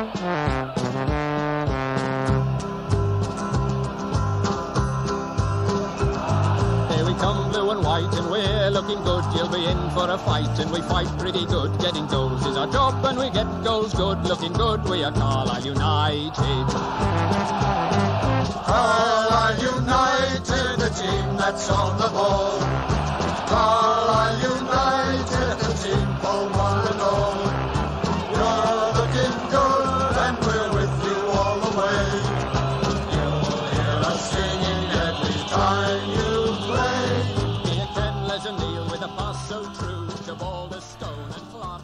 Here we come, blue and white, and we're looking good. You'll be in for a fight, and we fight pretty good. Getting goals is our job, and we get goals good. Looking good, we are Carlisle United. Carlisle United, the team that's on the ball. Carlisle United, the team for one and all. You're looking good, and we're with you all the way. You'll hear us singing every time you play.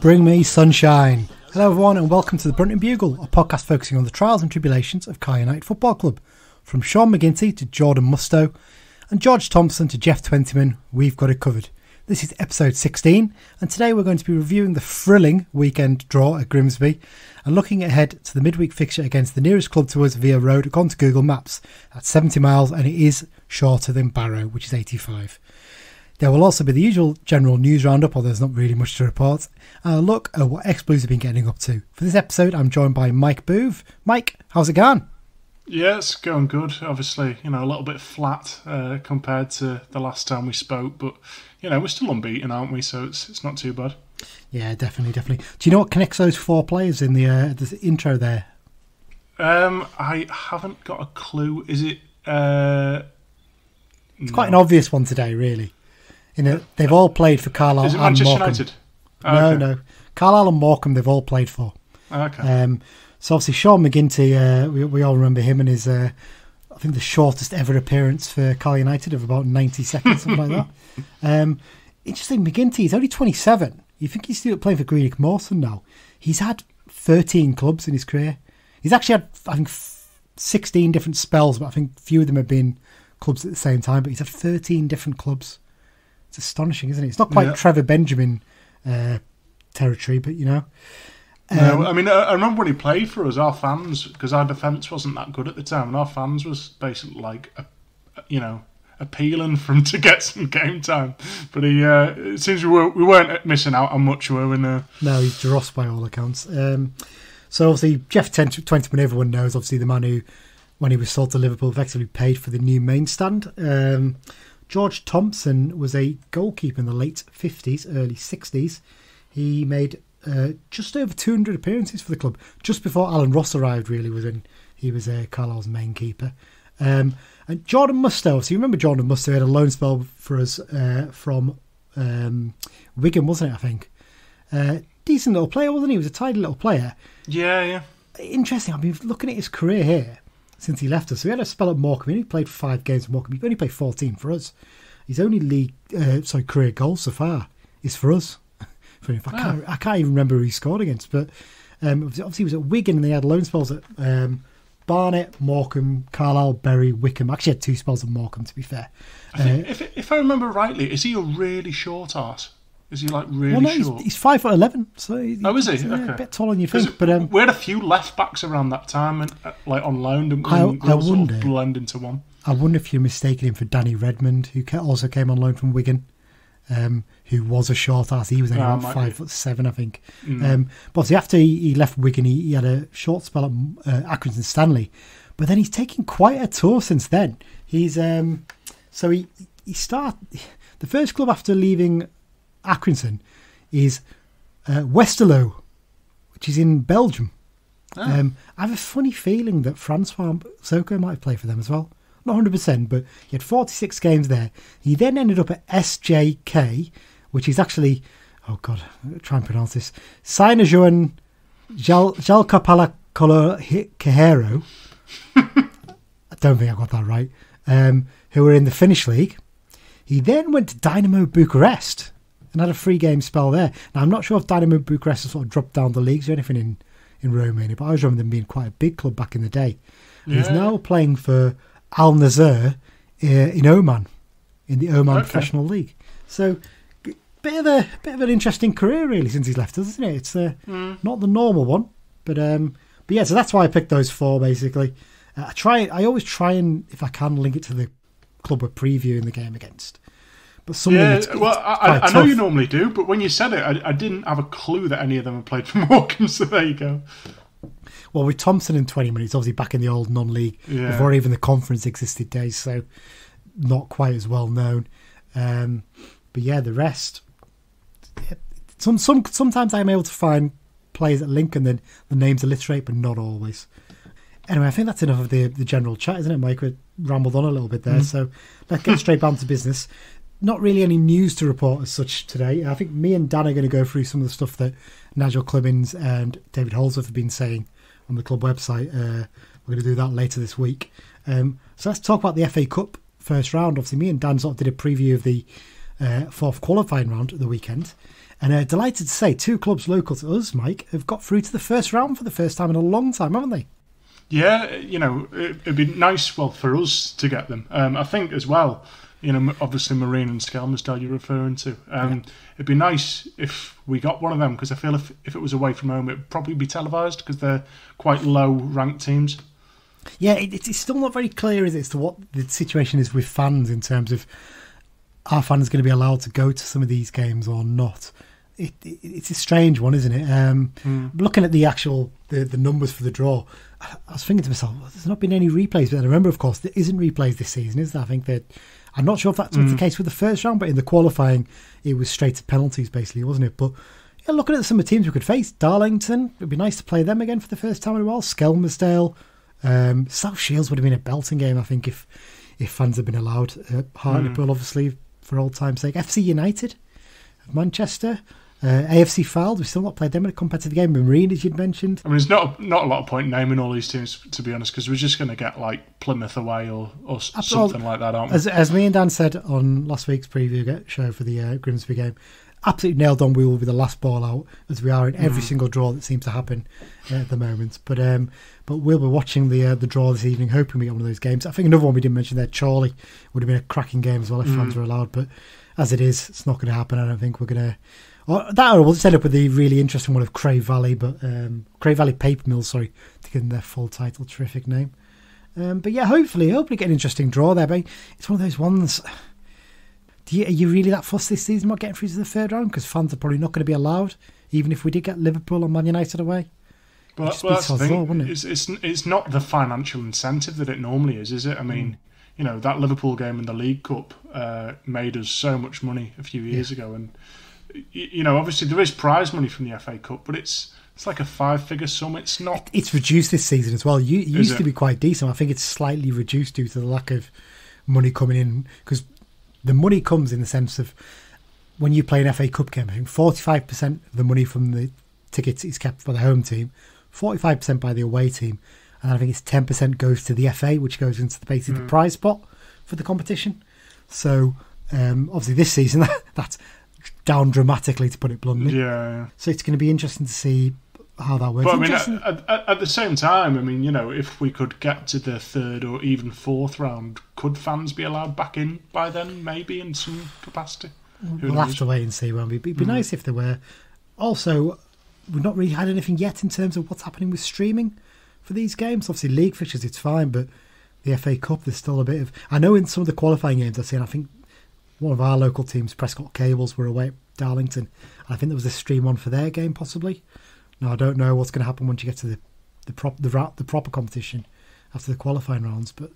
Bring me sunshine. Hello everyone and welcome to the Brunton Bugle, a podcast focusing on the trials and tribulations of Carlisle United Football Club. From Sean McGinty to Jordan Mustoe and George Thompson to Jeff Twentyman, we've got it covered. This is episode 16 and today we're going to be reviewing the thrilling weekend draw at Grimsby and looking ahead to the midweek fixture against the nearest club to us via road according to Google Maps. That's 70 miles and it is shorter than Barrow, which is 85. There will also be the usual general news roundup, although there's not really much to report, and a look at what ex-Blues have been getting up to. For this episode, I'm joined by Mike Boove. Mike, how's it going? Yeah, it's going good. Obviously, a little bit flat compared to the last time we spoke, but, we're still unbeaten, aren't we? So it's not too bad. Yeah, definitely. Do you know what connects those four players in the intro there? I haven't got a clue. Is it... It's quite an obvious one today, really. They've all played for Carlisle and Morecambe. Is it Manchester United? Oh, okay. No. Carlisle and Morecambe, they've all played for. Okay. So obviously Sean McGinty, we all remember him and his, I think the shortest ever appearance for Carlisle United of about 90 seconds, something like that. Interesting, McGinty, he's only 27. You think he's still playing for Greenock Mawson now. He's had 13 clubs in his career. He's actually had, I think, 16 different spells, but I think few of them have been clubs at the same time, but he's had 13 different clubs. It's astonishing, isn't it? It's not quite Trevor Benjamin territory, but No, I mean, I remember when he played for us, our fans, because our defence wasn't that good at the time, and our fans was basically like, appealing for him to get some game time. But it seems we weren't missing out on much, were we? No, he's dross by all accounts. So obviously, Jeff Twentyman, everyone knows, obviously the man who, when he was sold to Liverpool, effectively paid for the new main stand. George Thompson was a goalkeeper in the late 50s, early 60s. He made just over 200 appearances for the club. Just before Alan Ross arrived, really, he was Carlisle's main keeper. And Jordan Mustoe, so you remember Jordan Mustoe had a loan spell for us from Wigan, wasn't it, I think? Decent little player, wasn't he? He was a tidy little player. Yeah. Interesting, I've been looking at his career here since he left us. So he had a spell at Morecambe. He played 5 games at Morecambe. He only played 14 for us. His only career goal so far is for us. I can't even remember who he scored against. But obviously he was at Wigan and they had loan spells at Barnet, Morecambe, Carlisle, Bury, Wycombe. Actually had 2 spells at Morecambe, to be fair. I think if I remember rightly, is he a really short arse? Is he really short? He's 5'11", so is he? Okay. A bit taller than you think. But we had a few left backs around that time, and on loan, and I all sort wonder, of blend into one. I wonder if you're mistaking him for Danny Redmond, who also came on loan from Wigan, who was a short ass. He was only about 5'7", I think. But obviously after he left Wigan, he had a short spell at Accrington Stanley, but then he's taken quite a tour since then. He's he started the first club after leaving Accrington is Westerlo, which is in Belgium. I have a funny feeling that Francois Soko might play for them as well. Not 100%, but he had 46 games there. He then ended up at SJK, which is actually, oh God, I'll try and pronounce this, Saint-Jean Jalkapalakolo. I don't think I got that right. Who were in the Finnish league. He then went to Dynamo Bucharest and had a 3-game spell there. Now, I'm not sure if Dynamo Bucharest has sort of dropped down the leagues or anything in Romania, but I always remember them being quite a big club back in the day. Yeah. He's now playing for Al Nazir in Oman, in the Oman Professional League. So, bit of an interesting career really since he's left us, isn't it? It's not the normal one, but yeah. So that's why I picked those 4 basically. I always try and, if I can, link it to the club we're previewing the game against. But I know you normally do, but when you said it, I didn't have a clue that any of them had played for Morecambe, so there you go. Well, with Thompson in 20 minutes, obviously back in the old non-league, before even the conference existed days, so not quite as well known. But yeah, the rest. Sometimes I'm able to find players that link and then the names alliterate, but not always. Anyway, I think that's enough of the general chat, isn't it, Mike? We rambled on a little bit there, so let's get straight down to business. Not really any news to report as such today. I think me and Dan are going to go through some of the stuff that Nigel Climmins and David Holdsworth have been saying on the club website. We're going to do that later this week. So let's talk about the FA Cup first round. Obviously, me and Dan sort of did a preview of the fourth qualifying round at the weekend. And delighted to say 2 clubs local to us, Mike, have got through to the first round for the first time in a long time, haven't they? Yeah, it'd be nice, for us to get them. I think as well, obviously Marine and Skelmersdale you're referring to. It'd be nice if we got one of them, because I feel if it was away from home, it'd probably be televised, because they're quite low-ranked teams. Yeah, it's still not very clear, is it, as to what the situation is with fans in terms of are fans going to be allowed to go to some of these games or not. It's a strange one, isn't it? Looking at the actual the numbers for the draw, I was thinking to myself, there's not been any replays. But I remember, of course, there isn't replays this season, is there? I think that I'm not sure if that's the case with the first round, but in the qualifying, it was straight to penalties, basically, wasn't it? But yeah, looking at some of the teams we could face, Darlington, it'd be nice to play them again for the first time in a while. Skelmersdale, South Shields would have been a belting game, I think, if fans had been allowed. Hartlepool, obviously, for old time's sake. FC United, Manchester. AFC Fylde, we've still not played them in a competitive game. Marine, as you'd mentioned. I mean, there's not a lot of point naming all these teams, to be honest, because we're just going to get like Plymouth away or something like that, aren't we? As me and Dan said on last week's preview show for the Grimsby game, absolutely nailed on. We will be the last ball out, as we are in every single draw that seems to happen at the moment. But we'll be watching the draw this evening, hoping we get one of those games. I think another one we didn't mention there, Chorley, would have been a cracking game as well if fans were allowed. But as it is, it's not going to happen. I don't think we're going to. Or we'll just end up with the really interesting one of Cray Valley, but Cray Valley Paper Mills, to give them their full title, terrific name. But yeah, hopefully get an interesting draw there. But it's one of those ones. Are you really that fussed this season about getting through to the third round? Because fans are probably not going to be allowed, even if we did get Liverpool or Man United away. Well, that's the thing. It's not the financial incentive that it normally is it? I mean, that Liverpool game in the League Cup made us so much money a few years ago, and obviously there is prize money from the FA Cup, but it's like a 5-figure sum. It's not. It's reduced this season as well. You used to be quite decent. I think it's slightly reduced due to the lack of money coming in, because the money comes in the sense of when you play an FA Cup game, I think 45% of the money from the tickets is kept by the home team, 45% by the away team, and I think it's 10% goes to the FA, which goes into basically the prize pot for the competition. So obviously this season that's down dramatically, to put it bluntly. Yeah. So it's going to be interesting to see how that works. But I mean, at the same time, I mean, if we could get to the third or even fourth round, could fans be allowed back in by then, maybe in some capacity? We'll have to wait and see, won't we? It'd be nice if there were. Also, we've not really had anything yet in terms of what's happening with streaming for these games. Obviously, league fixtures, it's fine, but the FA Cup, there's still a bit of. I know in some of the qualifying games I've seen, I think one of our local teams, Prescott Cables, were away at Darlington. I think there was a stream on for their game, possibly. Now, I don't know what's going to happen once you get to the proper competition after the qualifying rounds. But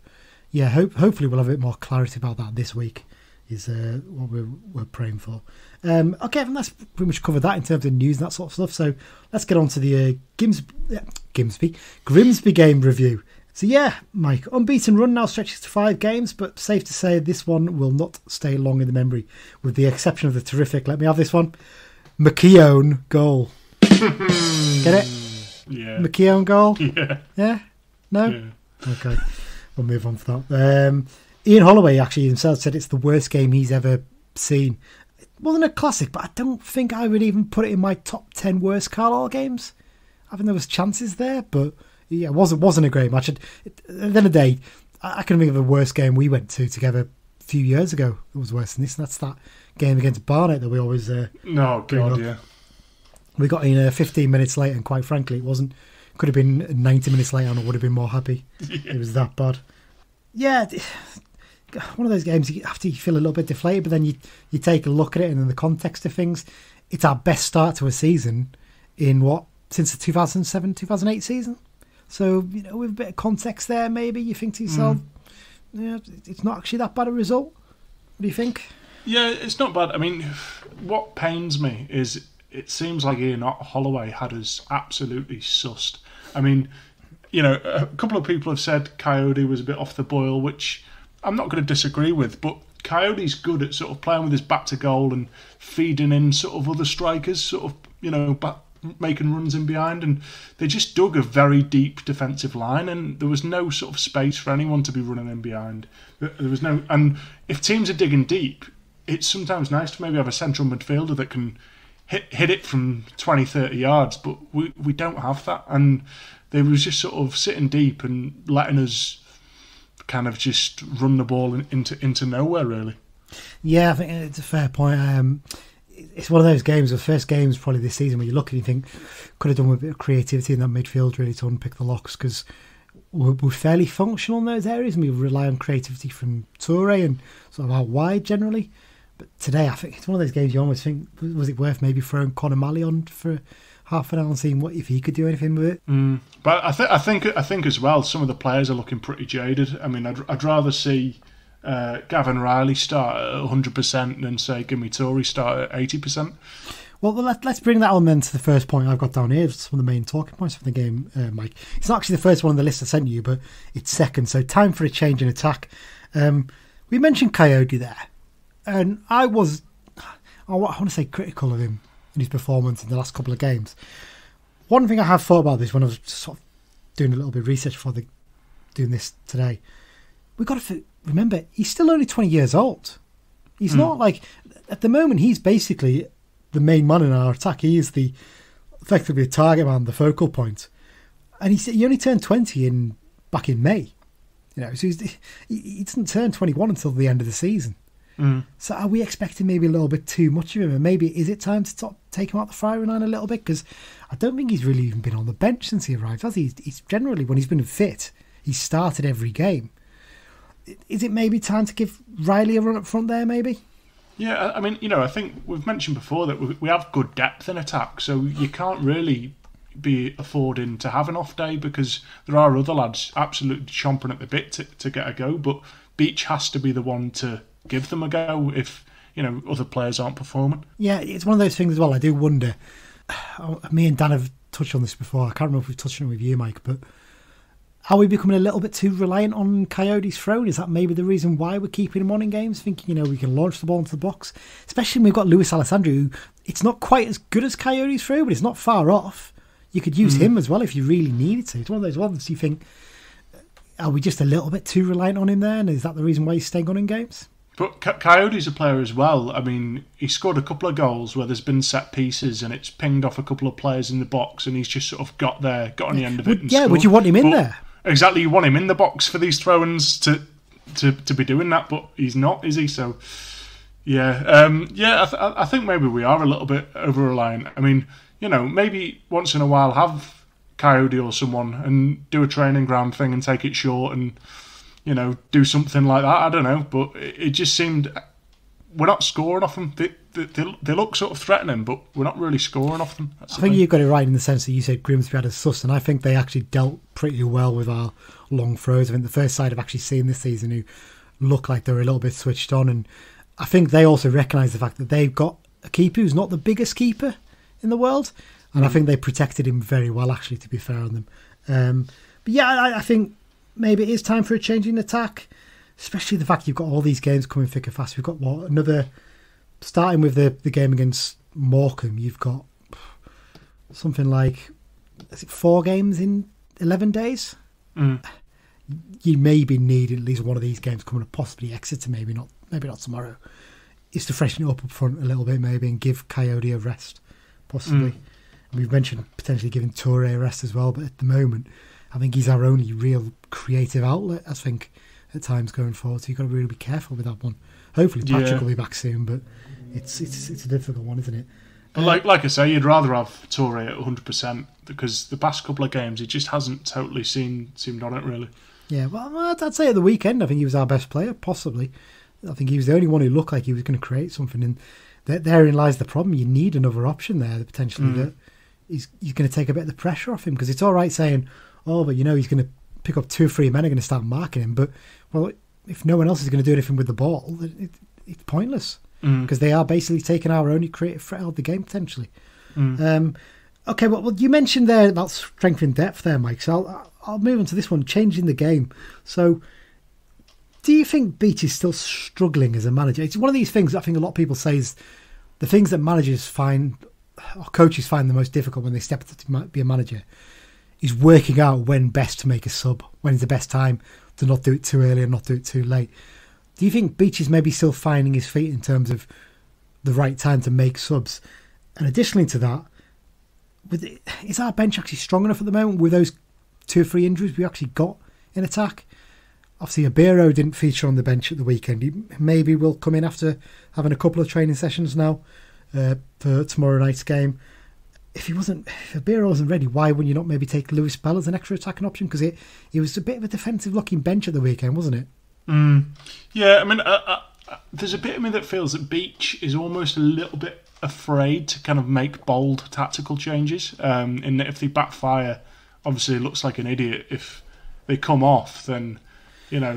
yeah, hopefully we'll have a bit more clarity about that this week, is what we're praying for. Okay, that's pretty much covered that in terms of news and that sort of stuff. So let's get on to the Grimsby game review. So yeah, Mike, unbeaten run now stretches to 5 games, but safe to say this one will not stay long in the memory, with the exception of the terrific, let me have this one, McKeown goal. Get it? Yeah. McKeown goal? Yeah. Yeah? No? Yeah. Okay, we'll move on for that. Ian Holloway actually himself said it's the worst game he's ever seen. It wasn't a classic, but I don't think I would even put it in my top 10 worst Carlisle games. I think there was chances there, but yeah, it wasn't a great match. At the end of the day, I can think of the worst game we went to together a few years ago. It was worse than this, and that's that game against Barnet that we always. No, God, yeah. We got in 15 minutes late, and quite frankly, it wasn't. Could have been 90 minutes later, and I would have been more happy. Yeah. It was that bad. Yeah, one of those games after you feel a little bit deflated, but then you take a look at it, and in the context of things, it's our best start to a season in since the 2007-2008 season. So, with a bit of context there, maybe you think to yourself, it's not actually that bad a result. What do you think? Yeah, it's not bad. I mean, what pains me is it seems like Ian Holloway had us absolutely sussed. I mean, a couple of people have said Coyote was a bit off the boil, which I'm not going to disagree with, but Coyote's good at sort of playing with his back to goal and feeding in sort of other strikers, sort of, making runs in behind, and they just dug a very deep defensive line, and there was no sort of space for anyone to be running in behind. There was no, and if teams are digging deep, it's sometimes nice to maybe have a central midfielder that can hit it from 20, 30 yards, but we don't have that, and they was just sort of sitting deep and letting us kind of just run the ball into nowhere, really. Yeah, I think it's a fair point. It's one of those games, the first games probably this season, where you look and you think, could have done with a bit of creativity in that midfield really to unpick the locks, because we're fairly functional in those areas and we rely on creativity from Toure and sort of out wide generally. But today, I think it's one of those games you almost think, was it worth maybe throwing Conor Malley on for half an hour and seeing if he could do anything with it? But I think as well, some of the players are looking pretty jaded. I mean, I'd rather see Gavin Riley start at 100% than say Gimme Toure start at 80%. Well, let's bring that on then to the first point I've got down here. It's one of the main talking points of the game, Mike. It's not actually the first one on the list I sent you, but it's second. So time for a change in attack. We mentioned Coyote there, and I want to say critical of him in his performance in the last couple of games. One thing I have thought about this when I was sort of doing a little bit of research for doing this today, we've got to remember he's still only 20 years old. He's not like, at the moment, he's basically the main man in our attack. He is effectively a target man, the focal point. And he only turned 20 back in May. So he doesn't turn 21 until the end of the season. So are we expecting maybe a little bit too much of him? And maybe is it time to take him out the firing line a little bit? Because I don't think he's really even been on the bench since he arrived, has he? He's generally, when he's been fit, he's started every game. Is it maybe time to give Riley a run up front there, maybe? Yeah, I mean, I think we've mentioned before that we have good depth in attack, so you can't really be affording to have an off day because there are other lads absolutely chomping at the bit to get a go, but Beach has to be the one to give them a go if, other players aren't performing. Yeah, it's one of those things as well. I do wonder, me and Dan have touched on this before, I can't remember if we've touched on it with you, Mike, but are we becoming a little bit too reliant on Coyote's throw? Is that maybe the reason why we're keeping him on in games, thinking, we can launch the ball into the box? Especially when we've got Luis Alessandro, who, it's not quite as good as Coyote's throw, but it's not far off. You could use him as well if you really needed to. It's one of those ones you think, are we just a little bit too reliant on him there? And is that the reason why he's staying on in games? But Coyote's a player as well. I mean, he scored a couple of goals where there's been set pieces and it's pinged off a couple of players in the box and he's just sort of got on the end of it and scored. Would you want him in there? Exactly, you want him in the box for these throw-ins to be doing that, but he's not, is he? So, I think maybe we are a little bit over-reliant. I mean, maybe once in a while have Coyote or someone and do a training ground thing and take it short and, do something like that. I don't know, but it just seemed we're not scoring off them. They look sort of threatening, but we're not really scoring off them. I think you got it right in the sense that you said Grimsby had a sus, and I think they actually dealt pretty well with our long throws. I think the first side I've actually seen this season who look like they were a little bit switched on, and I think they also recognise the fact that they've got a keeper who's not the biggest keeper in the world, and I think they protected him very well, actually, to be fair on them. But yeah, I think maybe it is time for a change in attack, especially the fact you've got all these games coming thick and fast. We've got another... Starting with the game against Morecambe, you've got something like, is it 4 games in 11 days? You maybe need at least one of these games coming up, possibly Exeter, maybe not tomorrow, is to freshen it up front a little bit maybe and give Coyote a rest, possibly. We've mentioned potentially giving Toure a rest as well, but at the moment, I think he's our only real creative outlet, I think, at times going forward, so you've got to really be careful with that one. Hopefully Patrick will be back soon, but it's a difficult one, isn't it? Like I say, you'd rather have Toure at 100% because the past couple of games he just hasn't totally seemed on it really. Yeah, well, I'd say at the weekend I think he was our best player, possibly. I think he was the only one who looked like he was going to create something, and therein lies the problem. You need another option there potentially that he's going to take a bit of the pressure off him, because it's all right saying, oh, but he's going to pick up 2 or 3 men are going to start marking him. But, well, if no one else is going to do anything with the ball, it's pointless because they are basically taking our only creative threat out of the game potentially. Okay, well, you mentioned there about strength and depth there, Mike. So I'll move on to this one, changing the game. So do you think Beach is still struggling as a manager? It's one of these things that I think a lot of people say is the things that managers find or coaches find the most difficult when they step up to be a manager is working out when best to make a sub, when's the best time to not do it too early and not do it too late. Do you think Beach is maybe still finding his feet in terms of the right time to make subs? And additionally to that, is our bench actually strong enough at the moment with those 2 or 3 injuries we actually got in attack? Obviously, Abiro didn't feature on the bench at the weekend. He maybe will come in after having a couple of training sessions now for tomorrow night's game. If Abiro wasn't ready, why wouldn't you not maybe take Lewis Bell as an extra attacking option? Because it was a bit of a defensive-looking bench at the weekend, wasn't it? Yeah, I mean, there's a bit of me that feels that Beach is almost a little bit afraid to kind of make bold tactical changes. In that if they backfire, obviously it looks like an idiot. If they come off, then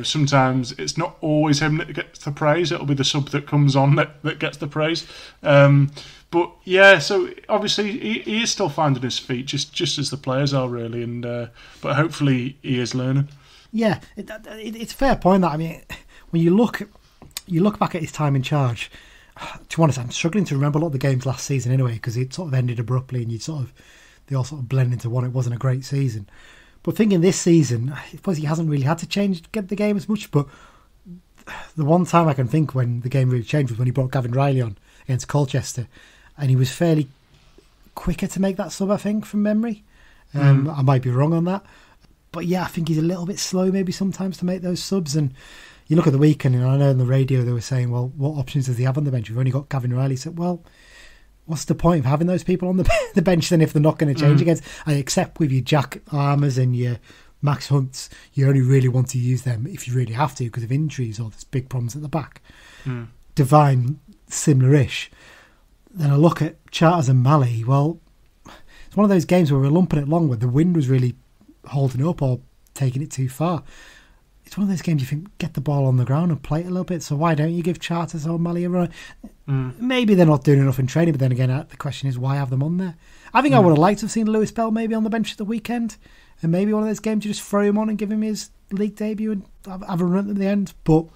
sometimes it's not always him that gets the praise. It'll be the sub that comes on that gets the praise. But yeah, so obviously he is still finding his feet, just as the players are really, and but hopefully he is learning. Yeah, it's a fair point that, I mean, when you look back at his time in charge, to be honest, I'm struggling to remember a lot of the games last season anyway, because it sort of ended abruptly and they all sort of blend into one. It wasn't a great season. But thinking this season, I suppose he hasn't really had to get the game as much, but the one time I can think when the game really changed was when he brought Gavin Riley on against Colchester, and he was fairly quicker to make that sub, I think, from memory. I might be wrong on that. But yeah, I think he's a little bit slow maybe sometimes to make those subs. And you look at the weekend, and I know on the radio they were saying, well, what options does he have on the bench? We've only got Gavin Riley. So, well, what's the point of having those people on the bench then if they're not going to change against? Except with your Jack Armours and your Max Hunts, you only really want to use them if you really have to because of injuries or there's big problems at the back. Divine, similar-ish. Then I look at Charters and Malley. Well, it's one of those games where we're lumping it long where the wind was really holding up or taking it too far. It's one of those games you think, get the ball on the ground and play it a little bit. So why don't you give Charters or Malley a run? Maybe they're not doing enough in training, but then again, the question is, why have them on there? I think I would have liked to have seen Lewis Bell maybe on the bench at the weekend, and maybe one of those games you just throw him on and give him his league debut and have a run at the end. But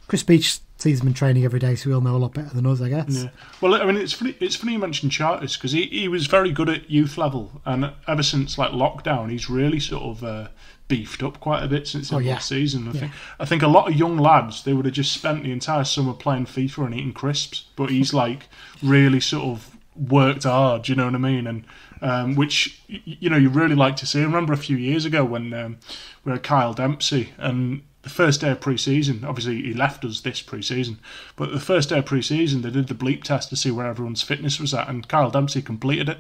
Chris Beach sees him in training every day, so he'll know a lot better than us, I guess. Yeah. Well, I mean, it's funny you mentioned Charters because he was very good at youth level, and ever since like lockdown, he's really sort of beefed up quite a bit since the last season. I think a lot of young lads, they would have just spent the entire summer playing FIFA and eating crisps, but he's like really sort of worked hard. You know what I mean? And which you really like to see. I remember a few years ago when we had Kyle Dempsey and. The first day of pre-season, obviously he left us this pre-season, but the first day of pre-season they did the bleep test to see where everyone's fitness was at, and Kyle Dempsey completed it.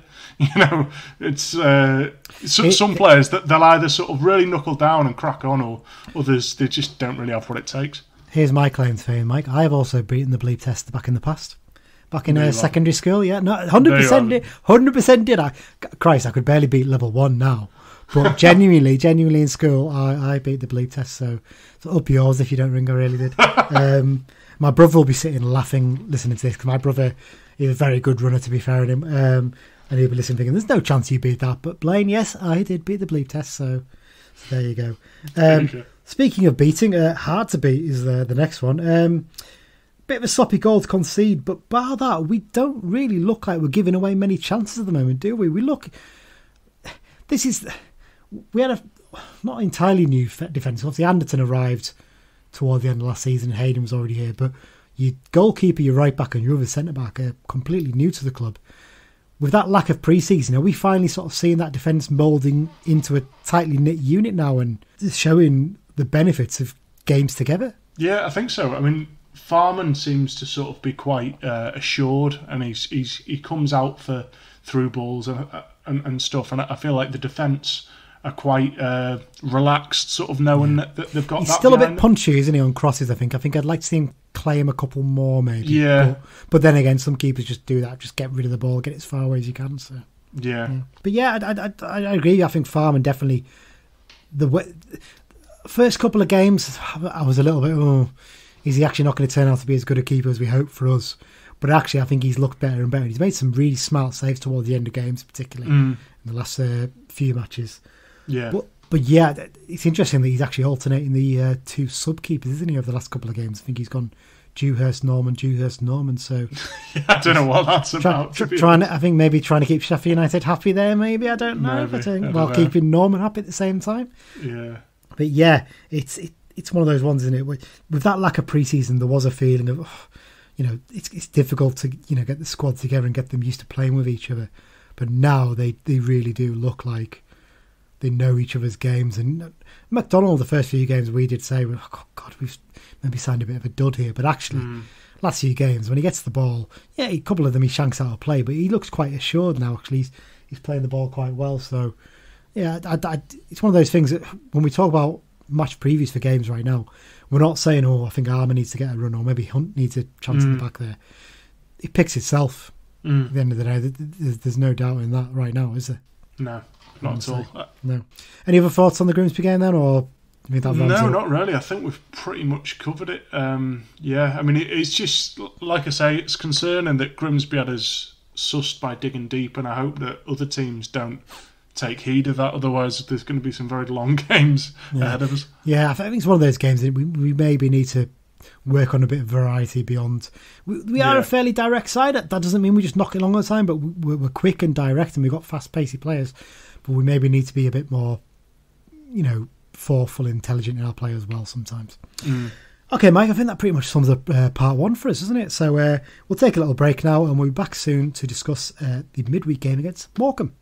It's some players that they'll either sort of really knuckle down and crack on, or others they just don't really have what it takes. Here's my claim to fame, Mike. I have also beaten the bleep test back in the past. Back in secondary school, yeah. No, 100% did I. Christ, I could barely beat level 1 now. But genuinely in school, I beat the bleep test, so up yours if you don't ring. I really did. My brother will be sitting laughing listening to this, because my brother is a very good runner, to be fair to him, and he'll be listening thinking, there's no chance you beat that. But Blaine, yes, I did beat the bleep test, so there you go. Speaking of beating, hard to beat is the next one. Bit of a sloppy goal to concede, but bar that, we don't really look like we're giving away many chances at the moment, do we? We had a not entirely new defence. Obviously, Anderton arrived toward the end of last season. Hayden was already here. But your goalkeeper, your right back and your other centre-back are completely new to the club. With that lack of pre-season, are we finally sort of seeing that defence moulding into a tightly knit unit now and showing the benefits of games together? Yeah, I think so. I mean, Farman seems to sort of be quite assured, and he comes out for through balls and stuff. And I feel like the defence are quite relaxed, sort of knowing that they've got. He's still a bit punchy, isn't he, on crosses? I think I'd like to see him claim a couple more, maybe. Yeah. But then again, some keepers just do that, just get rid of the ball, get it as far away as you can. So yeah. But yeah, I agree. I think Farman definitely the first couple of games, I was a little bit, is he actually not going to turn out to be as good a keeper as we hope for us? But actually, I think he's looked better and better. He's made some really smart saves towards the end of games, particularly in the last few matches. Yeah. But yeah, it's interesting that he's actually alternating the two sub-keepers, isn't he, over the last couple of games? I think he's gone Dewhurst, Norman. So I don't know what that's about. I think maybe trying to keep Sheffield United happy there, maybe. I don't know. While keeping Norman happy at the same time. Yeah. But yeah, it's one of those ones, isn't it? With that lack of pre-season, there was a feeling of, it's difficult to, get the squad together and get them used to playing with each other. But now they really do look like they know each other's games. And McDonald, the first few games we did say, oh God, we've maybe signed a bit of a dud here. But actually, last few games, when he gets the ball, a couple of them he shanks out of play, but he looks quite assured now, actually. He's playing the ball quite well. So, yeah, it's one of those things that when we talk about match previews for games right now, we're not saying, I think Armour needs to get a run, or maybe Hunt needs a chance in the back there. It picks itself at the end of the day. There's no doubt in that right now, is there? No, not at all. No. Any other thoughts on the Grimsby game then, or? No, not really. I think we've pretty much covered it. It's just, like I say, it's concerning that Grimsby had us sussed by digging deep, and I hope that other teams don't take heed of that. Otherwise, there's going to be some very long games ahead of us. Yeah, I think it's one of those games that we maybe need to work on a bit of variety beyond. We are a fairly direct side. That doesn't mean we just knock it along all the time, but we're quick and direct, and we've got fast-paced players. But we maybe need to be a bit more, thoughtful, intelligent in our play as well sometimes. Okay, Mike, I think that pretty much sums up part one for us, doesn't it? So we'll take a little break now, and we'll be back soon to discuss the midweek game against Morecambe.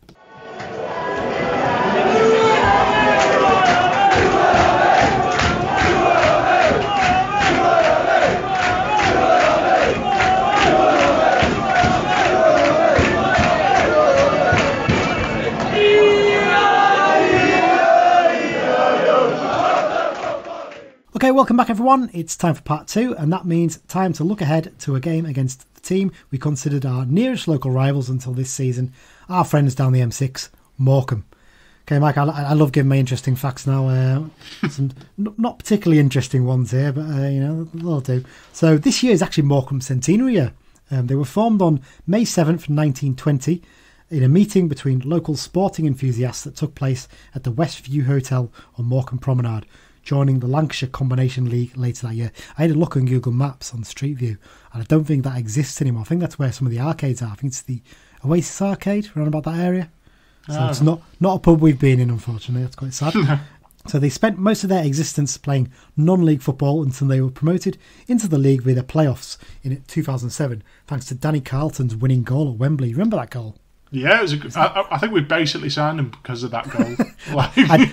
Okay, welcome back everyone. It's time for part two, and that means time to look ahead to a game against the team we considered our nearest local rivals until this season, our friends down the M6, Morecambe. Okay, Mike, I love giving my interesting facts now. Some not particularly interesting ones here, but they'll do. So this year is actually Morecambe's centenary year. They were formed on May 7th, 1920, in a meeting between local sporting enthusiasts that took place at the Westview Hotel on Morecambe Promenade, joining the Lancashire Combination League later that year. I had a look on Google Maps on Street View, and I don't think that exists anymore. I think that's where some of the arcades are. I think it's the Oasis Arcade, around about that area. So it's not a pub we've been in, unfortunately. That's quite sad. So they spent most of their existence playing non-league football until they were promoted into the league via the playoffs in 2007, thanks to Danny Carlton's winning goal at Wembley. You remember that goal? Yeah, it was I think we basically signed him because of that goal.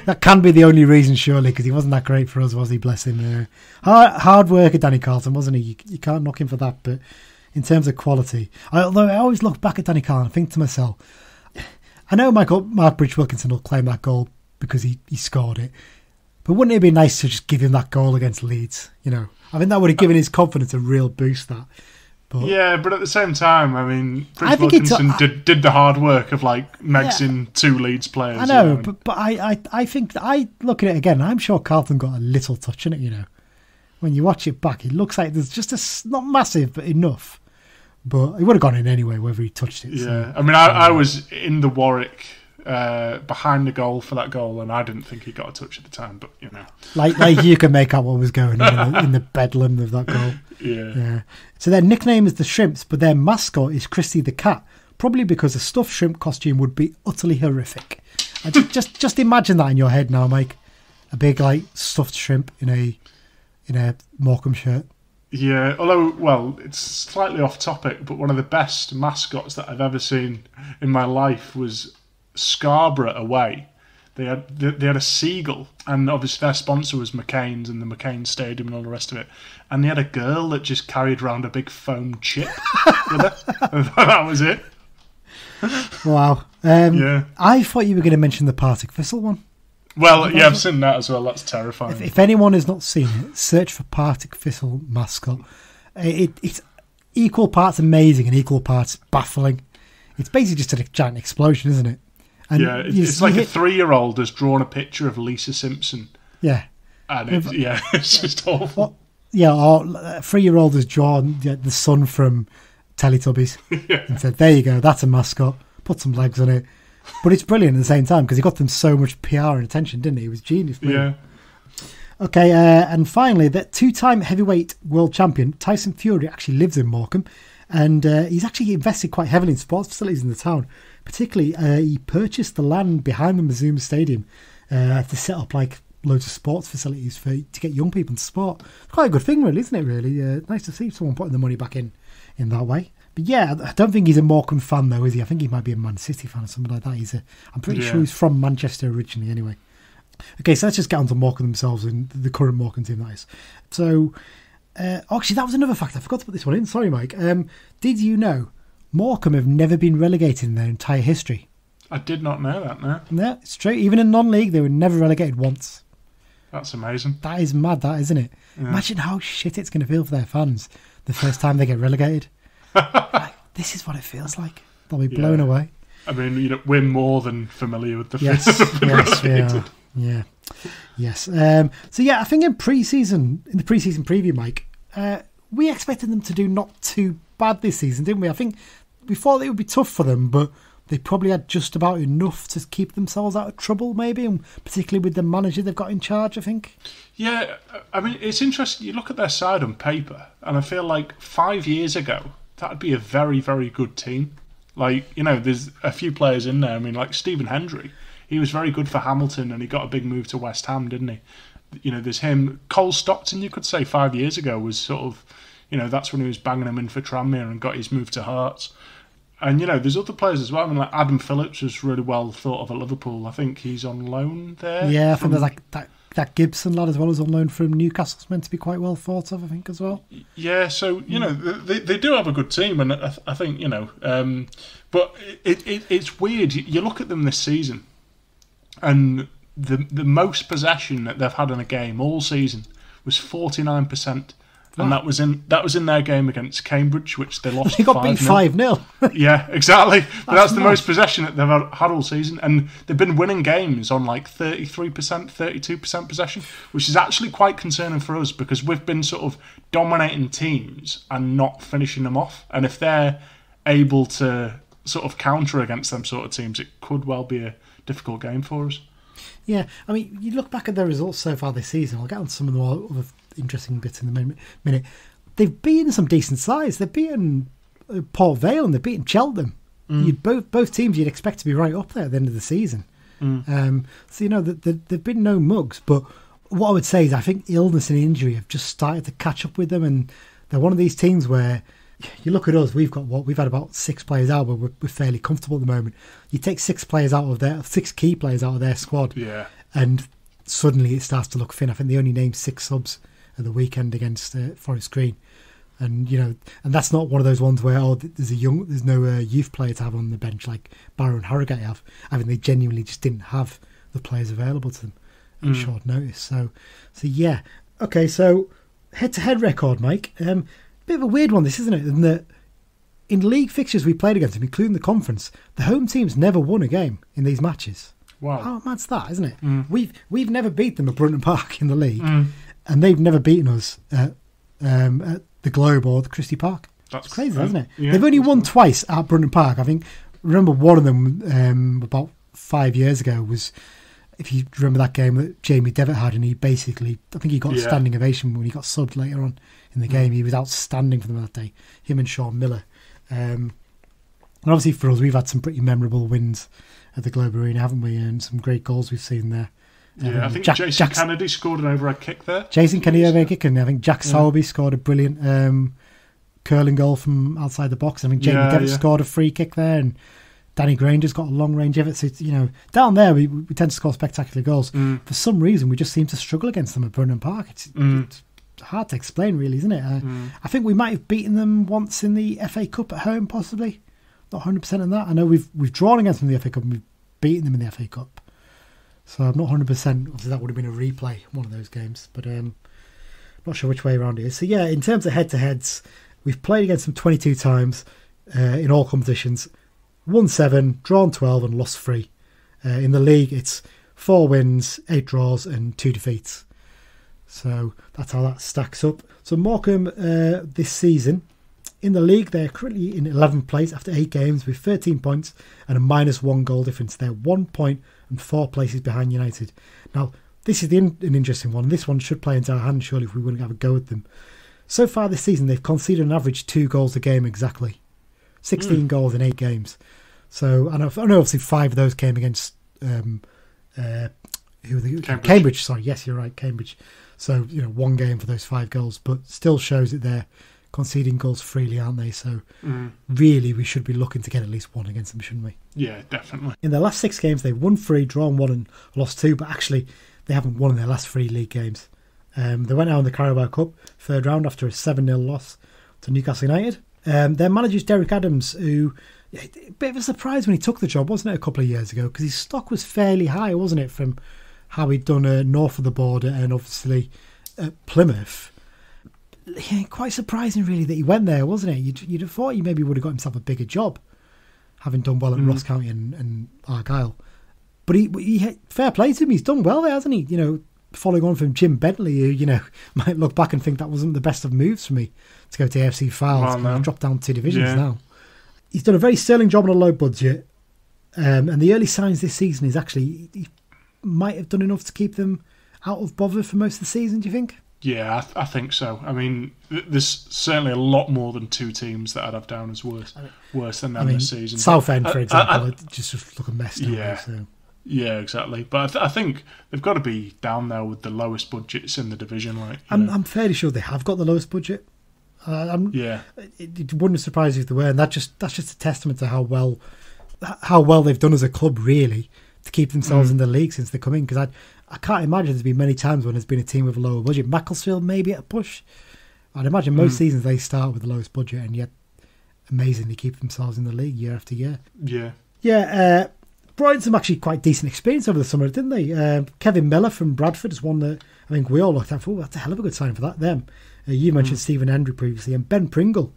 That can be the only reason, surely, because he wasn't that great for us, was he? Bless him. Hard worker, Danny Carlton, wasn't he? You can't knock him for that. But in terms of quality, although I always look back at Danny Carlton and think to myself, I know Mark Bridge-Wilkinson will claim that goal because he scored it, but wouldn't it be nice to just give him that goal against Leeds? I think that would have given his confidence a real boost. That. But at the same time, Bridge-Wilkinson did the hard work of megsing two Leeds players. I know, but I think I look at it again. I'm sure Carlton got a little touch in it. When you watch it back, it looks like there's just not massive, but enough. But it would have gone in anyway, whether he touched it. Yeah, so, I was in the Warwick behind the goal for that goal, and I didn't think he got a touch at the time. But like you can make out what was going on in the bedlam of that goal. Yeah. So their nickname is the Shrimps, but their mascot is Christy the Cat, probably because a stuffed shrimp costume would be utterly horrific. Just imagine that in your head now, Mike. A big stuffed shrimp in a Morecambe shirt. Yeah, although, it's slightly off topic, but one of the best mascots that I've ever seen in my life was Scarborough away. They had a seagull, and obviously their sponsor was McCain's and the McCain Stadium and all the rest of it. And they had a girl that just carried around a big foam chip with her. That was it. Wow. I thought you were going to mention the Partick Thistle one. Well, I've seen that as well. That's terrifying. If anyone has not seen it, search for Partick Thistle mascot. It's equal parts amazing and equal parts baffling. It's basically just a giant explosion, isn't it? And it's like a 3-year-old has drawn a picture of Lisa Simpson. Yeah. And it's just awful. Or a 3-year-old has drawn the sun from Teletubbies and said, there you go, that's a mascot, put some legs on it. But it's brilliant at the same time because he got them so much PR and attention, didn't he? It was genius. Brilliant. Yeah. Okay, and finally, the 2-time heavyweight world champion Tyson Fury actually lives in Morecambe, and he's actually invested quite heavily in sports facilities in the town. Particularly, he purchased the land behind the Mazuma Stadium to set up like loads of sports facilities to get young people into sport. It's quite a good thing, really, isn't it? Really nice to see someone putting the money back in that way. But yeah, I don't think he's a Morecambe fan though, is he? I think he might be a Man City fan or something like that. I'm pretty sure he's from Manchester originally, anyway. Okay, so let's just get on to Morecambe themselves and the current Morecambe team, that is. So, actually, that was another fact. I forgot to put this one in. Sorry, Mike. Did you know Morecambe have never been relegated in their entire history? I did not know that, no. No, straight. Even in non-league, they were never relegated once. That's amazing. That is mad, that, isn't it? Yeah. Imagine how shit it's going to feel for their fans the first time they get relegated. This is what it feels like. They'll be blown away. I mean, we're more than familiar with the yes, Yes. So yeah, I think in the pre-season preview, Mike, we expected them to do not too bad this season, didn't we? I think we thought it would be tough for them, but they probably had just about enough to keep themselves out of trouble, maybe, and particularly with the manager they've got in charge, I think. Yeah, I mean, it's interesting. You look at their side on paper, and I feel like 5 years ago, that would be a very, very good team. Like, there's a few players in there. I mean, like Stephen Hendry, he was very good for Hamilton, and he got a big move to West Ham, didn't he? There's him. Cole Stockton, you could say 5 years ago, was sort of, that's when he was banging him in for Tranmere and got his move to Hearts. And, there's other players as well. I mean, like Adam Phillips was really well thought of at Liverpool. I think he's on loan there. Yeah, I think there's like that Gibson lad as well as on loan from Newcastle's meant to be quite well thought of, I think, as well. Yeah, so, they do have a good team. And I think, but it's weird. You look at them this season, and the most possession that they've had in a game all season was 49%. And that was in their game against Cambridge, which they lost 5-0. They got beat 5-0. Yeah, exactly. But that's the most possession that they've had all season. And they've been winning games on like 33%, 32% possession, which is actually quite concerning for us because we've been sort of dominating teams and not finishing them off. And if they're able to sort of counter against them sort of teams, it could well be a difficult game for us. Yeah, I mean, you look back at their results so far this season. I'll get on some of the more other interesting bits in a minute. They've beaten some decent sides. They've beaten Port Vale and they've beaten Cheltenham. Both teams you'd expect to be right up there at the end of the season. So there've been no mugs. But what I would say is I think illness and injury have just started to catch up with them, and they're one of these teams where you look at us. We've had about 6 players out, but we're fairly comfortable at the moment. You take 6 key players out of their squad, and suddenly it starts to look thin. I think they only named 6 subs at the weekend against Forest Green, and and that's not one of those ones where there's no youth player to have on the bench like Barrow and Harrogate have. I mean, they genuinely just didn't have the players available to them at short notice. So yeah, okay. So head-to-head record, Mike. Bit of a weird one, this, isn't it? In that in league fixtures we played against them, including the conference, the home teams never won a game in these matches. Wow, how mad's that, isn't it? We've never beat them at Brunton Park in the league. And they've never beaten us at the Globe or the Christie Park. That's crazy, isn't it? Yeah, they've only won twice at Brunton Park. I think. Remember one of them about 5 years ago was, if you remember that game that Jamie Devitt had, and he basically, I think he got a standing ovation when he got subbed later on in the game. He was outstanding for them that day. Him and Sean Miller. And obviously for us, we've had some pretty memorable wins at the Globe Arena, haven't we? And some great goals we've seen there. Yeah, I think Jason Kennedy scored an overhead kick there. Jason Kennedy overhead kick, and I think Jack Sowerby scored a brilliant curling goal from outside the box. I think Jamie Devitt scored a free kick there, and Danny Granger's got a long range of it. So down there we tend to score spectacular goals. For some reason, we just seem to struggle against them at Brunton Park. It's hard to explain, really, isn't it? I think we might have beaten them once in the FA Cup at home, possibly. Not 100% on that. I know we've drawn against them in the FA Cup and we've beaten them in the FA Cup. So I'm not 100%. Obviously, that would have been a replay, one of those games. But not sure which way around it is. So, yeah, in terms of head-to-heads, we've played against them 22 times in all competitions. Won 7, drawn 12 and lost 3. In the league, it's 4 wins, 8 draws and 2 defeats. So that's how that stacks up. So Morecambe this season, in the league, they're currently in 11th place after 8 games with 13 points and a -1 goal difference. They're 1 point and 4 places behind United. Now, this is an interesting one. This one should play into our hands, surely, if we wouldn't have a go at them. So far this season, they've conceded an average 2 goals a game exactly. 16 goals in 8 games. So, I know obviously 5 of those came against Cambridge. Sorry, yes, you're right, Cambridge. So, 1 game for those 5 goals, but still shows that they're conceding goals freely, aren't they? So, really, we should be looking to get at least 1 against them, shouldn't we? Yeah, definitely. In their last 6 games, they've won 3, drawn 1 and lost 2, but actually, they haven't won in their last 3 league games. They went out in the Carabao Cup, 3rd round, after a 7-0 loss to Newcastle United. Their manager's Derek Adams, who... a bit of a surprise when he took the job, wasn't it, a couple of years ago? Because his stock was fairly high, wasn't it, from how he'd done north of the border and obviously at Plymouth. Yeah, quite surprising, really, that he went there, wasn't it? You'd have thought he maybe would have got himself a bigger job, having done well at Ross County and Argyle. But he fair play to him, he's done well there, hasn't he? Following on from Jim Bentley, who, might look back and think that wasn't the best of moves for me to go to AFC Files, and drop down 2 divisions now. He's done a very sterling job on a low budget, and the early signs this season is actually he might have done enough to keep them out of bother for most of the season, do you think? Yeah, I think so. I mean, there's certainly a lot more than 2 teams that I'd have down as worse than them this season. Southend, for example, just look a mess. Yeah, yeah, exactly. But I think they've got to be down there with the lowest budgets in the division. I'm fairly sure they have got the lowest budget. It wouldn't surprise you if they were, and that's just a testament to how well they've done as a club, really, to keep themselves in the league since they come in. Because I can't imagine there's been many times when there's been a team with a lower budget. Macclesfield maybe at a push. I'd imagine most seasons they start with the lowest budget and yet amazingly keep themselves in the league year after year. Yeah. Brought in some actually quite decent experience over the summer, didn't they? Kevin Miller from Bradford is one that I think we all looked at. That's a hell of a good sign for them. You mentioned Stephen Hendry previously, and Ben Pringle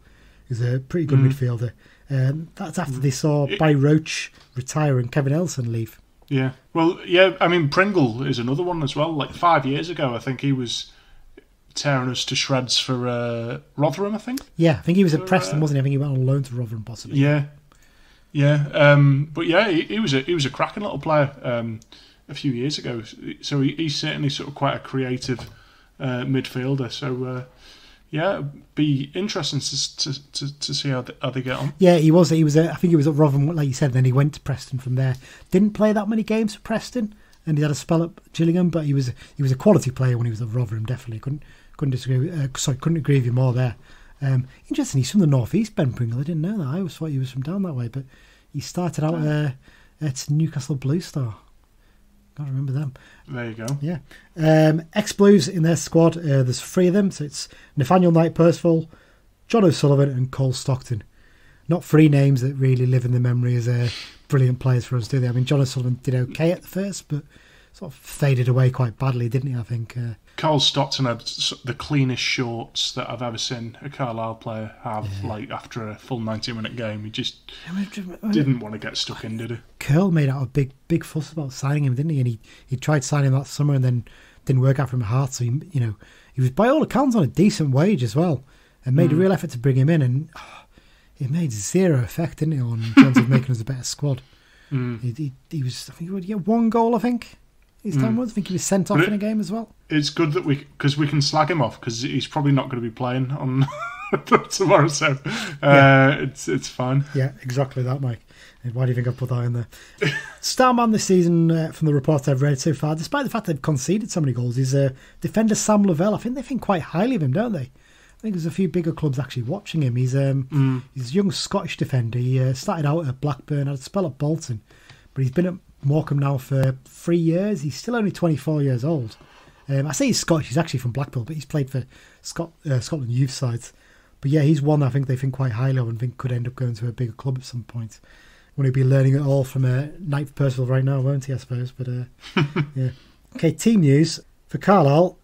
is a pretty good midfielder. That's after they saw Barry Roach retire and Kevin Elson leave. Yeah, well, yeah, I mean, Pringle is another one as well. 5 years ago, I think he was tearing us to shreds for Rotherham, I think. Yeah, I think he was at Preston, wasn't he? I think he went on loan to Rotherham, possibly. Yeah. But yeah, he was a cracking little player a few years ago. So he's certainly sort of quite a creative midfielder. So yeah, be interesting to see how they get on. Yeah, he was. I think he was at Rotherham, like you said. Then he went to Preston from there. Didn't play that many games for Preston, and he had a spell at Gillingham. But he was a quality player when he was at Rotherham. Definitely couldn't disagree. Couldn't agree with you more there. Interesting. He's from the northeast, Ben Pringle. I didn't know that. I always thought he was from down that way, but he started out at Newcastle Blue Star. Can't remember them. There you go. Yeah. Ex-Blues in their squad. There's 3 of them. So it's Nathaniel Knight-Percival, John O'Sullivan and Cole Stockton. Not 3 names that really live in the memory as brilliant players for us, do they? I mean, John O'Sullivan did okay at the first, but sort of faded away quite badly, didn't he, I think? Cole Stockton had the cleanest shorts that I've ever seen a Carlisle player have, after a full 90-minute game. He just didn't want to get stuck in, did he? Curl made out a big fuss about signing him, didn't he? And he tried signing him that summer and then didn't work out from Hearts. So, he was, by all accounts, on a decent wage as well and made a real effort to bring him in. And it made 0 effect, didn't it, on in terms of making us a better squad. He was, I think he would get 1 goal, I think. His time was. I think he was sent off in a game as well. It's good that we can slag him off because he's probably not going to be playing on tomorrow, so it's fine. Yeah, exactly that, Mike. And why do you think I put that in there? Star man this season, from the reports I've read so far, despite the fact they've conceded so many goals, is defender Sam Lavelle. I think they think quite highly of him, don't they? I think there's a few bigger clubs actually watching him. He's a young Scottish defender. He started out at Blackburn, had a spell at Bolton, but he's been at Morecambe now for 3 years. He's still only 24 years old. I say he's Scottish, he's actually from Blackpool, but he's played for Scotland youth sides. But yeah, he's one I think they think quite highly of and think could end up going to a bigger club at some point. Won't he be learning it all from Knight Percival right now, won't he, I suppose? But yeah. Okay, team news. For Carlisle,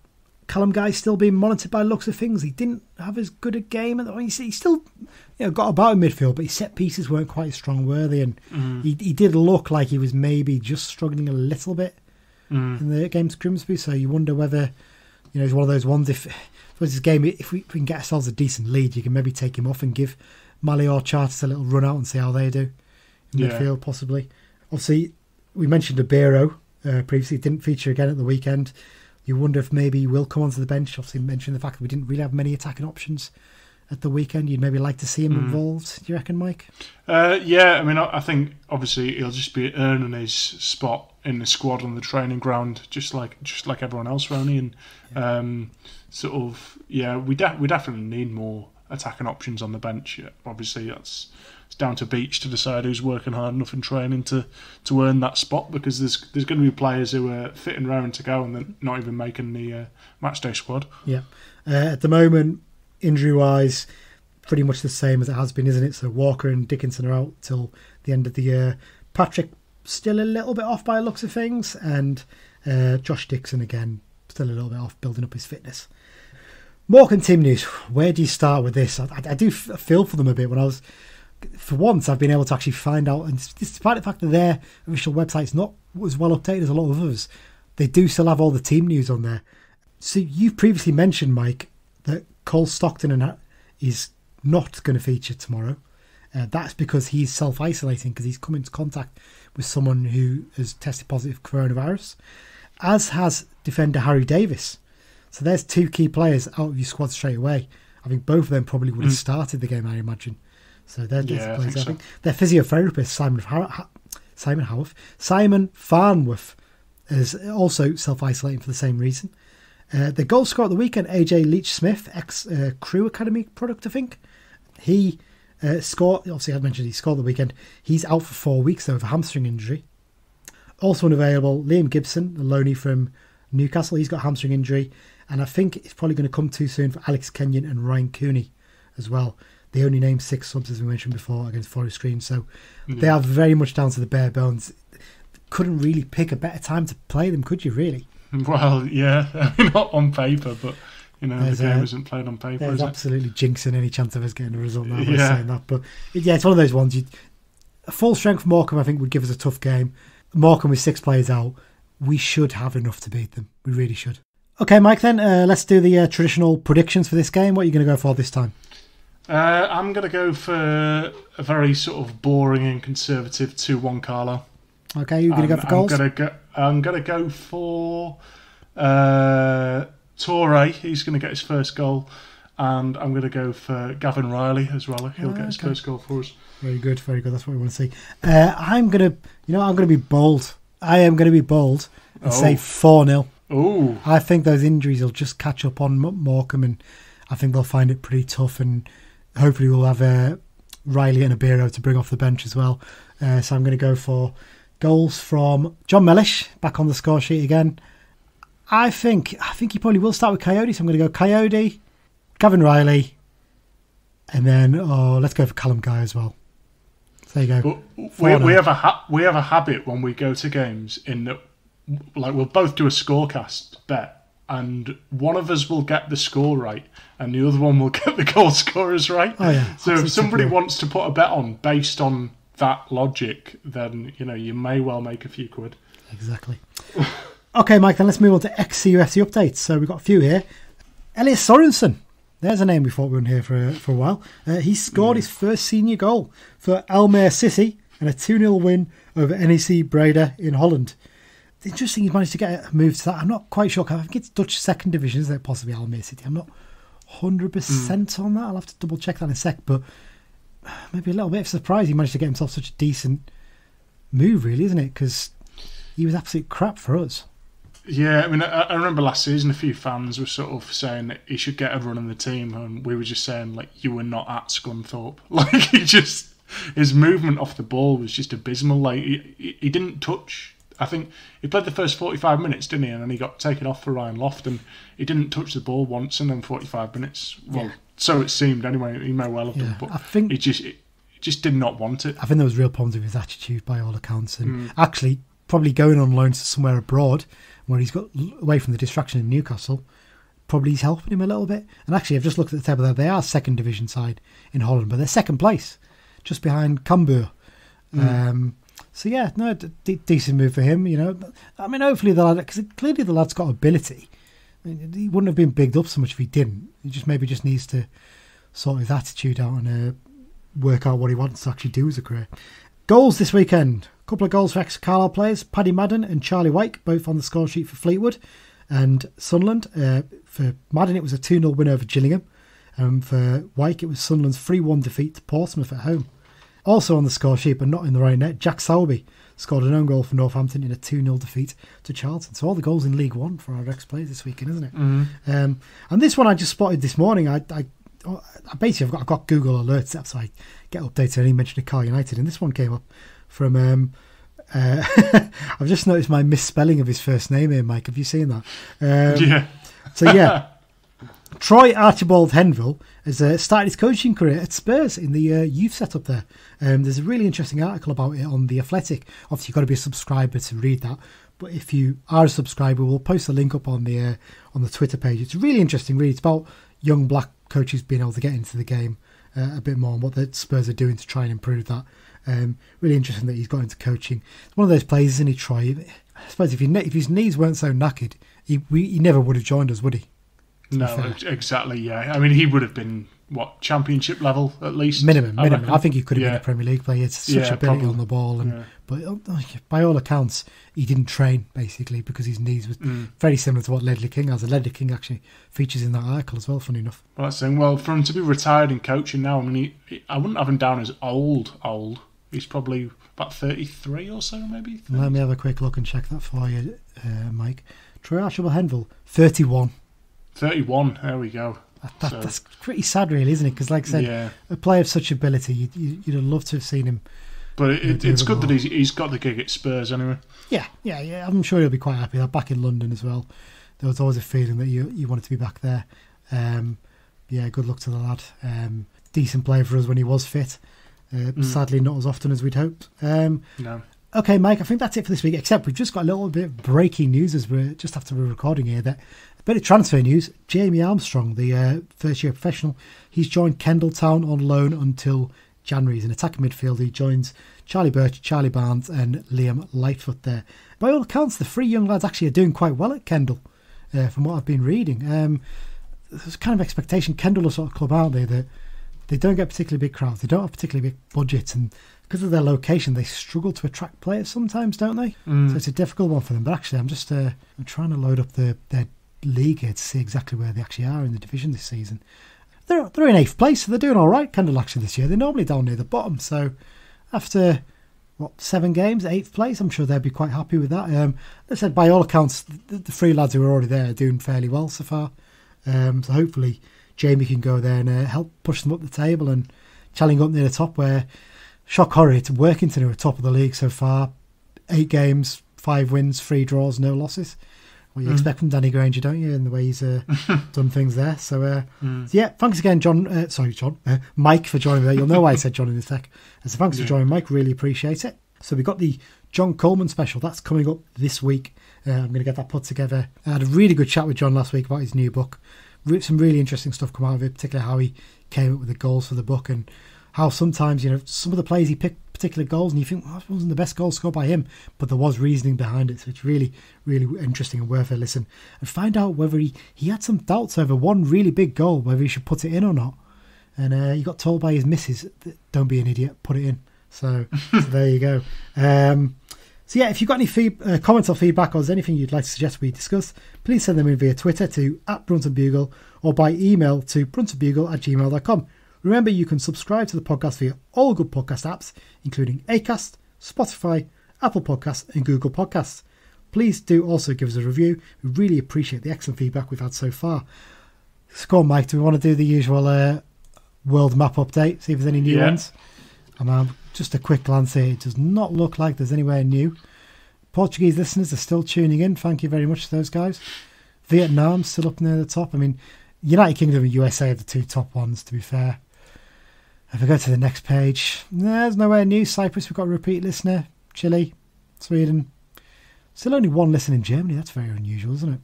Callum Guy's still being monitored by looks of things. He didn't have as good a game. He still got about in midfield, but his set pieces weren't quite as strong, were they? And he did look like he was maybe just struggling a little bit in the against Grimsby. So you wonder whether he's one of those ones. If this game, if we can get ourselves a decent lead, you can maybe take him off and give Mali or Charters a little run out and see how they do in midfield, possibly. Obviously, we mentioned Abero previously. Didn't feature again at the weekend. You wonder if maybe he will come onto the bench. Obviously, mentioned the fact that we didn't really have many attacking options at the weekend. You'd maybe like to see him involved. Do you reckon, Mike? Yeah, I mean, I think obviously he'll just be earning his spot in the squad on the training ground, just like everyone else, Ronnie. And we definitely need more attacking options on the bench. Yeah, obviously, it's down to Beach to decide who's working hard enough in training to earn that spot, because there's going to be players who are fitting round to go and they're not even making the matchday squad. Yeah, at the moment, injury-wise, pretty much the same as it has been, isn't it? So Walker and Dickinson are out till the end of the year. Patrick still a little bit off by the looks of things, and Josh Dixon again still a little bit off, building up his fitness. Morecambe team news. Where do you start with this? I do feel for them a bit. For once, I've been able to actually find out, and despite the fact that their official website's not as well updated as a lot of others, they do still have all the team news on there. So you've previously mentioned, Mike, that Cole Stockton is not going to feature tomorrow. That's because he's self-isolating, because he's come into contact with someone who has tested positive for coronavirus, as has defender Harry Davis. So there's two key players out of your squad straight away. I think both of them probably would have started the game, I imagine. So they're the players. I think their physiotherapist, Simon Farnworth, is also self-isolating for the same reason. The goal scorer at the weekend, AJ Leach-Smith, ex-Crew Academy product, I think. He scored, obviously I mentioned he scored the weekend. He's out for 4 weeks though with a hamstring injury. Also unavailable, Liam Gibson, the loanee from Newcastle. He's got a hamstring injury, and I think it's probably going to come too soon for Alex Kenyon and Ryan Cooney as well. They only named 6 subs, as we mentioned before, against Forest Green, so they are very much down to the bare bones. Couldn't really pick a better time to play them, could you, really? Well, yeah, not on paper, but the game isn't played on paper. There's absolutely jinxing any chance of us getting a result now by saying that. But it's one of those ones. A full strength Morecambe, I think, would give us a tough game. Morecambe with 6 players out, we should have enough to beat them. We really should. Okay, Mike, then let's do the traditional predictions for this game. What are you going to go for this time? I'm going to go for a very sort of boring and conservative 2-1 Carlo. Okay, you're going to go for goals? I'm going to go for Torre. He's going to get his first goal. And I'm going to go for Gavin Riley as well. He'll get his first goal for us. Very good, very good. That's what we want to see. I'm going to be bold. I am going to be bold and say 4-0. Oh, I think those injuries will just catch up on Morecambe, and I think they'll find it pretty tough, and hopefully we'll have Riley and Abero to bring off the bench as well. So I'm going to go for goals from John Mellish, back on the score sheet again. I think he probably will start with Coyote, so I'm going to go Coyote, Gavin Riley, and then let's go for Callum Guy as well. So there you go. We have a habit when we go to games in that, like, we'll both do a scorecast bet, and one of us will get the score right, and the other one will get the goal scorers right. Oh yeah. So if somebody wants to put a bet on based on that logic, then you may well make a few quid. Exactly. Okay, Mike, then let's move on to XCUFC updates. So we've got a few here. Elias Sorensen. There's a name we thought we wouldn't hear for a while. He scored his first senior goal for Almere City in a 2-0 win over NEC Breda in Holland. Interesting he's managed to get a move to that. I'm not quite sure. I think it's Dutch second division, isn't it? Possibly Almere City. I'm not 100% on that. I'll have to double check that in a sec. But maybe a little bit of surprise he managed to get himself such a decent move, really, isn't it? Because he was absolute crap for us. Yeah, I mean, I remember last season a few fans were sort of saying that he should get a run in the team, and we were just saying, like, you were not at Scunthorpe. Like, his movement off the ball was just abysmal. Like, he didn't touch. I think he played the first 45 minutes, didn't he? And then he got taken off for Ryan Loft, and he didn't touch the ball once, and then 45 minutes. Well, so it seemed anyway. He may well have done, but I think he just did not want it. I think there was real problems with his attitude by all accounts, and actually probably going on loan to somewhere abroad where he's got away from the distraction in Newcastle probably is helping him a little bit. And actually, I've just looked at the table there. They are second division side in Holland, but they're second place, just behind Cambuur. So yeah, no, decent move for him. You know, I mean, hopefully the lad, because clearly the lad's got ability. I mean, he wouldn't have been bigged up so much if he didn't. He just maybe just needs to sort his attitude out and work out what he wants to actually do as a career. Goals this weekend. A couple of goals for ex-Carlisle players, Paddy Madden and Charlie Wyke, both on the score sheet for Fleetwood and Sunderland. For Madden, it was a 2-0 win over Gillingham. For Wyke, it was Sunderland's 3-1 defeat to Portsmouth at home. Also on the score sheet, but not in the right net, Jack Sowerby scored an own goal for Northampton in a 2-0 defeat to Charlton. So all the goals in League One for our ex-players this weekend, isn't it? And this one I just spotted this morning. I basically I've got Google alerts set up so I get updated on any mention of Carl United, and this one came up from I've just noticed my misspelling of his first name here, Mike. Have you seen that? Yeah. So yeah, Troy Archibald Henville has started his coaching career at Spurs in the youth setup there. There's a really interesting article about it on The Athletic. Obviously, you've got to be a subscriber to read that. But if you are a subscriber, we'll post a link up on the Twitter page. It's a really interesting read. It's about young black coaches being able to get into the game a bit more and what the Spurs are doing to try and improve that. Really interesting that he's got into coaching. It's one of those players, isn't he, Troy? I suppose if his knees weren't so knackered, he never would have joined us, would he? No, exactly, yeah. I mean, he would have been, championship level at least? Minimum. I think he could have been a Premier League player. It's such ability probably on the ball. But by all accounts, he didn't train, basically, because his knees was very similar to what Ledley King has. And Ledley King actually features in that article as well, funny enough. Well, that's the thing. Well, for him to be retired and coaching now, I mean, I wouldn't have him down as old. He's probably about 33 or so, maybe. 30. Let me have a quick look and check that for you, Mike. Troy Archibald Henville, 31. 31, there we go. That's pretty sad, really, isn't it? Because, like I said, a player of such ability, you'd have loved to have seen him. But it's good that he's got the gig at Spurs anyway. Yeah. I'm sure he'll be quite happy. They're back in London as well. There was always a feeling that you wanted to be back there. Good luck to the lad. Decent player for us when he was fit. Sadly, not as often as we'd hoped. No. Okay, Mike, I think that's it for this week, except we've just got a little bit of breaking news as we're just after we're recording here. That a bit of transfer news. Jamie Armstrong, the first-year professional, he's joined Kendal Town on loan until January. He's an attacking midfielder. He joins Charlie Birch, Charlie Barnes and Liam Lightfoot there. By all accounts, the three young lads actually are doing quite well at Kendal, from what I've been reading. There's kind of expectation. Kendal are sort of club, aren't they, that they don't get particularly big crowds. They don't have particularly big budgets, and because of their location, they struggle to attract players sometimes, don't they? So it's a difficult one for them. But actually, I'm just I'm trying to load up their league here to see exactly where they actually are in the division this season. They're in 8th place, so they're doing all right, Kendal, actually, this year. They're normally down near the bottom, so after 7 games, 8th place, I'm sure they'll be quite happy with that. As I said, by all accounts, the 3 lads who are already there are doing fairly well so far. So hopefully Jamie can go there and help push them up the table and challenge up near the top, where, shock horror, it's Workington who are top of the league so far. 8 games, 5 wins, 3 draws, no losses. Well, you expect from Danny Granger, don't you, in the way he's done things there. So, thanks again, Mike, for joining me there. You'll know why I said John in a sec. So thanks for joining, Mike. Really appreciate it. So we've got the John Coleman special. That's coming up this week. I'm going to get that put together. I had a really good chat with John last week about his new book. Some really interesting stuff come out of it, particularly how he came up with the goals for the book and how sometimes, some of the players he picked particular goals and you think, that wasn't the best goal scored by him, but there was reasoning behind it. So it's really, really interesting and worth a listen. And find out whether he had some doubts over one really big goal, whether he should put it in or not. And he got told by his missus, don't be an idiot, put it in. So there you go. So if you've got any comments or feedback, or there's anything you'd like to suggest we discuss, please send them in via Twitter to @BruntonBugle or by email to bruntonbugle@gmail.com. Remember, you can subscribe to the podcast via all good podcast apps, including Acast, Spotify, Apple Podcasts and Google Podcasts. Please do also give us a review. We really appreciate the excellent feedback we've had so far. So, Mike, do we want to do the usual world map update, see if there's any new ones? Just a quick glance here. It does not look like there's anywhere new. Portuguese listeners are still tuning in. Thank you very much to those guys. Vietnam's still up near the top. I mean, United Kingdom and USA are the 2 top ones, to be fair. If I go to the next page, there's nowhere new. Cyprus, we've got a repeat listener. Chile, Sweden. Still only 1 listener in Germany. That's very unusual, isn't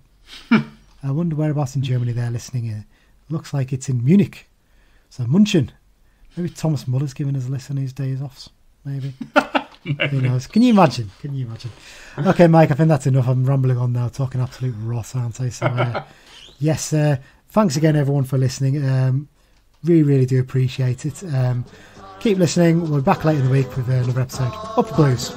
it? I wonder whereabouts in Germany they're listening. Looks like it's in Munich. So Munchen. Maybe Thomas Muller's giving us a listen his days off. Maybe. Who knows? Can you imagine? Okay, Mike, I think that's enough. I'm rambling on now, talking absolute rot, aren't I? So, yes, thanks again, everyone, for listening. Really, really do appreciate it. Keep listening. We'll be back later in the week with another episode. Up the Blues.